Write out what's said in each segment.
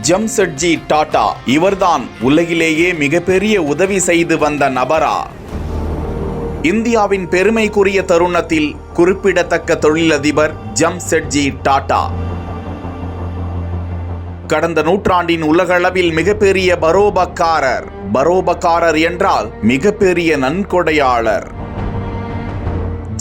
ஜம்செட்ஜி டாடா இவர்தான் உலகிலேயே மிகப்பெரிய உதவி செய்து வந்த நபரா? இந்தியாவின் பெருமைக்குரிய தருணத்தில் குறிப்பிடத்தக்க தொழிலதிபர் ஜம்செட்ஜி டாடா. கடந்த நூற்றாண்டின் உலகளவில் மிகப்பெரிய பரோபக்காரர் என்றால் மிகப்பெரிய நன்கொடையாளர்.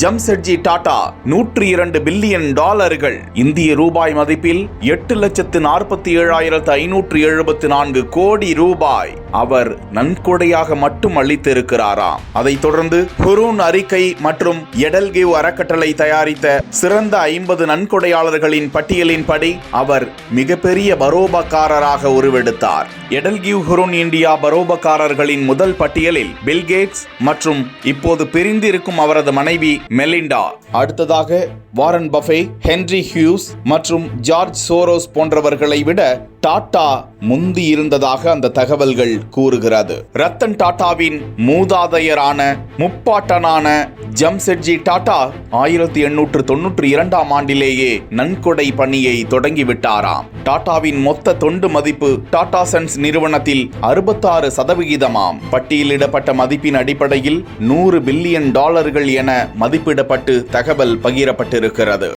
ஜம்செட்ஜி டாடா 102 பில்லியன் டாலர்கள், இந்திய ரூபாய் மதிப்பில் 8,47,574 கோடி ரூபாய் அவர் நன்கொடையாக மட்டும் அளித்திருக்கிறாராம். அதைத் தொடர்ந்து ஹுரூன் அறிக்கை மற்றும் எடல்கிவ் அறக்கட்டளை தயாரித்த சிறந்த 50 நன்கொடையாளர்களின் பட்டியலின்படி அவர் மிகப்பெரிய பரோபக்காரராக உருவெடுத்தார். எடல்கிவ் ஹுரூன் இந்தியா பரோபக்காரர்களின் முதல் பட்டியலில் பில்கேட்ஸ் மற்றும் இப்போது பிரிந்திருக்கும் அவரது மனைவி மெலிண்டா, அடுத்ததாக வாரன் பஃபே, ஹென்றி ஹியூஸ் மற்றும் ஜார்ஜ் சோரோஸ் போன்றவர்களை விட டாடா முந்தி இருந்ததாக அந்த தகவல்கள் கூறுகிறது. ரத்தன் டாடாவின் மூதாதையரான முப்பாட்டனான ஜம்செட்ஜி டாடா 1892 ஆண்டிலேயே நன்கொடை பணியை தொடங்கிவிட்டாராம். டாடாவின் மொத்த தொண்டு மதிப்பு டாடா சன்ஸ் நிறுவனத்தில் 66%. பட்டியலிடப்பட்ட மதிப்பின் அடிப்படையில் $100 பில்லியன் என மதிப்பிடப்பட்டு தகவல் பகிரப்பட்டிருக்கிறது.